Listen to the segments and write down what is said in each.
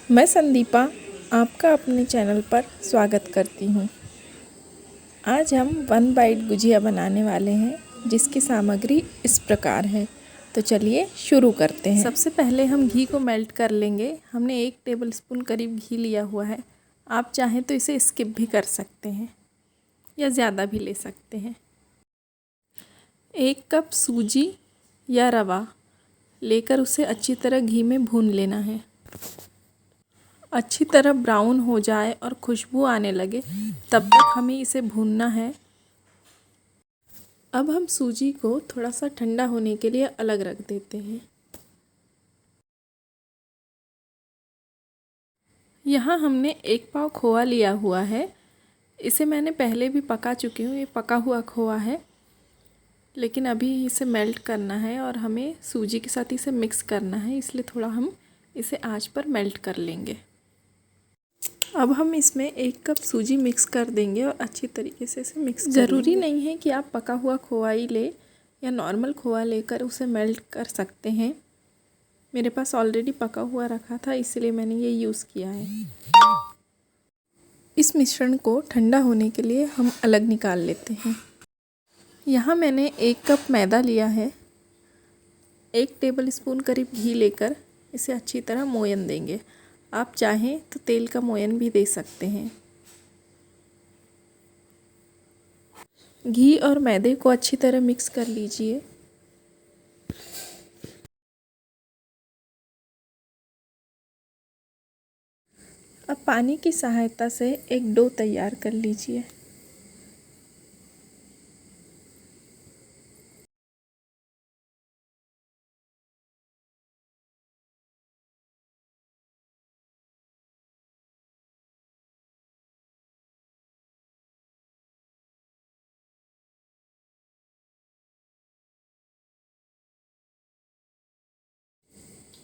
मैं संदीपा आपका अपने चैनल पर स्वागत करती हूँ। आज हम 1 बाइट गुजिया बनाने वाले हैं जिसकी सामग्री इस प्रकार है। तो चलिए शुरू करते हैं। सबसे पहले हम घी को मेल्ट कर लेंगे। हमने 1 टेबलस्पून करीब घी लिया हुआ है। आप चाहें तो इसे स्किप भी कर सकते हैं या ज़्यादा भी ले सकते हैं। 1 कप सूजी या रवा लेकर उसे अच्छी तरह घी में भून लेना है। अच्छी तरह ब्राउन हो जाए और खुशबू आने लगे तब तक हमें इसे भूनना है। अब हम सूजी को थोड़ा सा ठंडा होने के लिए अलग रख देते हैं। यहाँ हमने 1 पाव खोआ लिया हुआ है। इसे मैंने पहले भी पका चुकी हूँ। ये पका हुआ खोआ है, लेकिन अभी इसे मेल्ट करना है और हमें सूजी के साथ इसे मिक्स करना है, इसलिए थोड़ा हम इसे आंच पर मेल्ट कर लेंगे। अब हम इसमें 1 कप सूजी मिक्स कर देंगे और अच्छी तरीके से इसे मिक्स कर लेंगे। ज़रूरी नहीं है कि आप पका हुआ खोआ ही ले या नॉर्मल खोआ लेकर उसे मेल्ट कर सकते हैं। मेरे पास ऑलरेडी पका हुआ रखा था, इसलिए मैंने ये यूज़ किया है। इस मिश्रण को ठंडा होने के लिए हम अलग निकाल लेते हैं। यहाँ मैंने 1 कप मैदा लिया है। 1 टेबलस्पून करीब घी लेकर इसे अच्छी तरह मोयन देंगे। आप चाहें तो तेल का मोयन भी दे सकते हैं। घी और मैदे को अच्छी तरह मिक्स कर लीजिए। अब पानी की सहायता से एक डो तैयार कर लीजिए।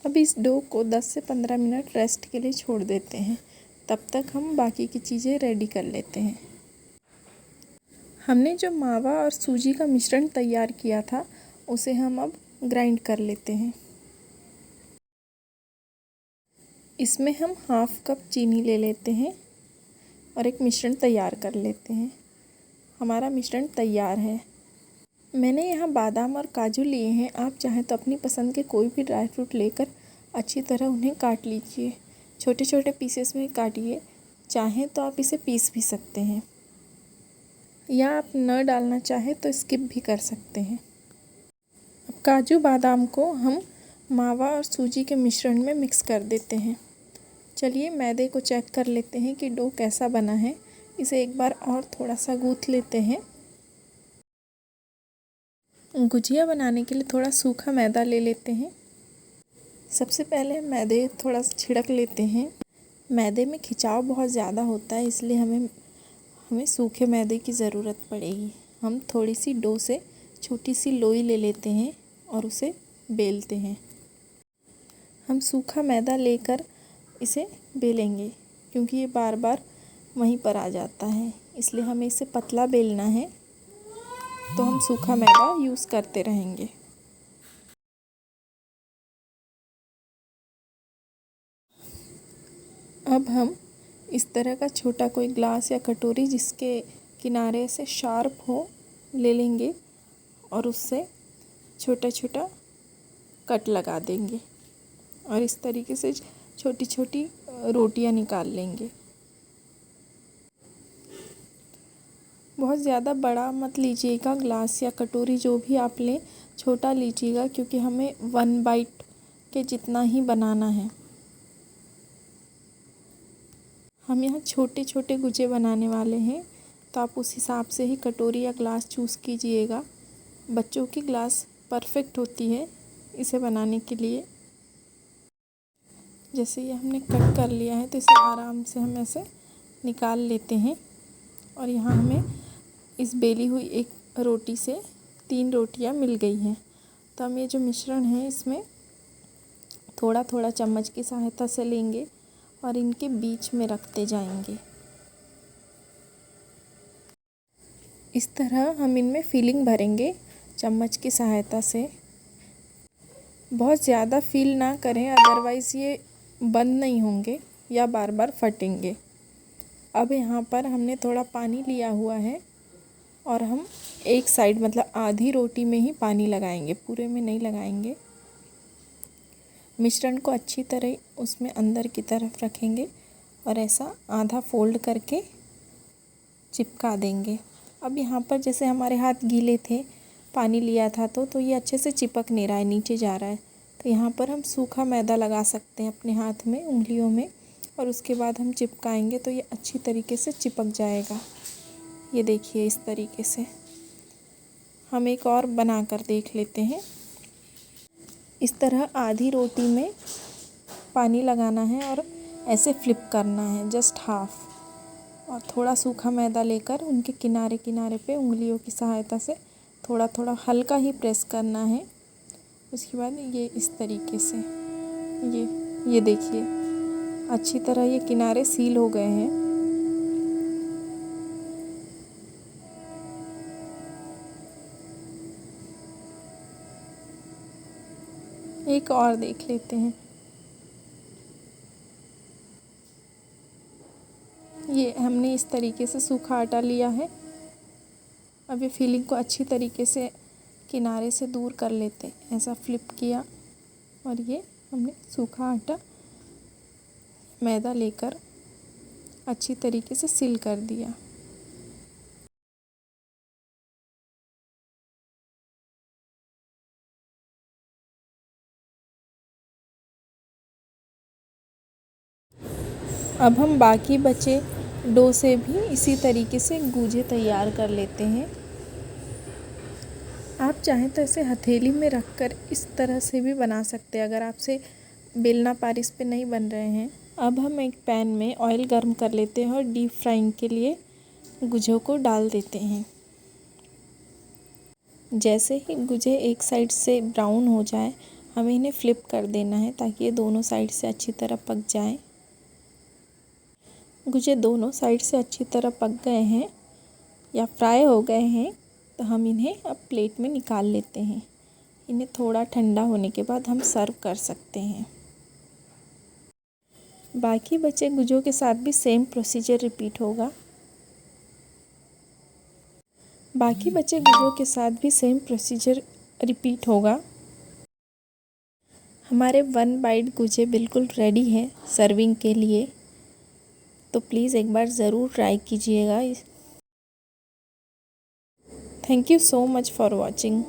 अब इस डो को 10 से 15 मिनट रेस्ट के लिए छोड़ देते हैं। तब तक हम बाकी की चीज़ें रेडी कर लेते हैं। हमने जो मावा और सूजी का मिश्रण तैयार किया था उसे हम अब ग्राइंड कर लेते हैं। इसमें हम ½ कप चीनी ले लेते हैं और एक मिश्रण तैयार कर लेते हैं। हमारा मिश्रण तैयार है। मैंने यहाँ बादाम और काजू लिए हैं। आप चाहें तो अपनी पसंद के कोई भी ड्राई फ्रूट लेकर अच्छी तरह उन्हें काट लीजिए। छोटे छोटे पीसेस में काटिए। चाहें तो आप इसे पीस भी सकते हैं या आप न डालना चाहें तो स्किप भी कर सकते हैं। अब काजू बादाम को हम मावा और सूजी के मिश्रण में मिक्स कर देते हैं। चलिए मैदे को चेक कर लेते हैं कि डो कैसा बना है। इसे एक बार और थोड़ा सा गूँथ लेते हैं। गुजिया बनाने के लिए थोड़ा सूखा मैदा ले लेते हैं। सबसे पहले मैदे थोड़ा छिड़क लेते हैं। मैदे में खिंचाव बहुत ज़्यादा होता है, इसलिए हमें सूखे मैदे की ज़रूरत पड़ेगी। हम थोड़ी सी डो से छोटी सी लोई ले लेते हैं और उसे बेलते हैं। हम सूखा मैदा लेकर इसे बेलेंगे क्योंकि ये बार बार वहीं पर आ जाता है, इसलिए हमें इसे पतला बेलना है। तो हम सूखा मैदा यूज़ करते रहेंगे। अब हम इस तरह का छोटा कोई ग्लास या कटोरी जिसके किनारे से शार्प हो ले लेंगे और उससे छोटा छोटा कट लगा देंगे और इस तरीके से छोटी छोटी रोटियां निकाल लेंगे। बहुत ज़्यादा बड़ा मत लीजिएगा, ग्लास या कटोरी जो भी आप लें छोटा लीजिएगा, क्योंकि हमें 1 बाइट के जितना ही बनाना है। हम यहाँ छोटे छोटे गुजिया बनाने वाले हैं, तो आप उस हिसाब से ही कटोरी या ग्लास चूज़ कीजिएगा। बच्चों की ग्लास परफेक्ट होती है इसे बनाने के लिए। जैसे ये हमने कट कर लिया है तो इसे आराम से हम ऐसे निकाल लेते हैं। और यहाँ हमें इस बेली हुई एक रोटी से 3 रोटियाँ मिल गई हैं। तो हम ये जो मिश्रण है इसमें थोड़ा थोड़ा चम्मच की सहायता से लेंगे और इनके बीच में रखते जाएंगे। इस तरह हम इनमें फिलिंग भरेंगे चम्मच की सहायता से। बहुत ज़्यादा फिल ना करें, अदरवाइज़ ये बंद नहीं होंगे या बार बार फटेंगे। अब यहाँ पर हमने थोड़ा पानी लिया हुआ है और हम एक साइड मतलब आधी रोटी में ही पानी लगाएंगे, पूरे में नहीं लगाएंगे। मिश्रण को अच्छी तरह उसमें अंदर की तरफ रखेंगे और ऐसा आधा फोल्ड करके चिपका देंगे। अब यहाँ पर जैसे हमारे हाथ गीले थे, पानी लिया था तो ये अच्छे से चिपक नहीं रहा है, नीचे जा रहा है। तो यहाँ पर हम सूखा मैदा लगा सकते हैं अपने हाथ में, उंगलियों में, और उसके बाद हम चिपकाएंगे तो ये अच्छी तरीके से चिपक जाएगा। ये देखिए इस तरीके से। हम एक और बना कर देख लेते हैं। इस तरह आधी रोटी में पानी लगाना है और ऐसे फ्लिप करना है, जस्ट हाफ, और थोड़ा सूखा मैदा लेकर उनके किनारे किनारे पे उंगलियों की सहायता से थोड़ा थोड़ा हल्का ही प्रेस करना है। उसके बाद ये इस तरीके से ये देखिए अच्छी तरह ये किनारे सील हो गए हैं। एक और देख लेते हैं। ये हमने इस तरीके से सूखा आटा लिया है। अब ये फिलिंग को अच्छी तरीके से किनारे से दूर कर लेते हैं। ऐसा फ्लिप किया और ये हमने सूखा आटा मैदा लेकर अच्छी तरीके से सील कर दिया। अब हम बाकी बचे डो से भी इसी तरीके से गूंजे तैयार कर लेते हैं। आप चाहें तो इसे हथेली में रखकर इस तरह से भी बना सकते हैं, अगर आपसे बेलना पारिस पे नहीं बन रहे हैं। अब हम एक पैन में ऑयल गर्म कर लेते हैं और डीप फ्राइंग के लिए गुझों को डाल देते हैं। जैसे ही गुझे एक साइड से ब्राउन हो जाए, हमें इन्हें फ्लिप कर देना है ताकि ये दोनों साइड से अच्छी तरह पक जाएं। गुझे दोनों साइड से अच्छी तरह पक गए हैं या फ्राई हो गए हैं, तो हम इन्हें अब प्लेट में निकाल लेते हैं। इन्हें थोड़ा ठंडा होने के बाद हम सर्व कर सकते हैं। बाकी बचे गुझों के साथ भी सेम प्रोसीजर रिपीट होगा। हमारे 1 बाइट गुझे बिल्कुल रेडी है सर्विंग के लिए, तो प्लीज़ एक बार ज़रूर ट्राई कीजिएगा। Thank you so much for watching.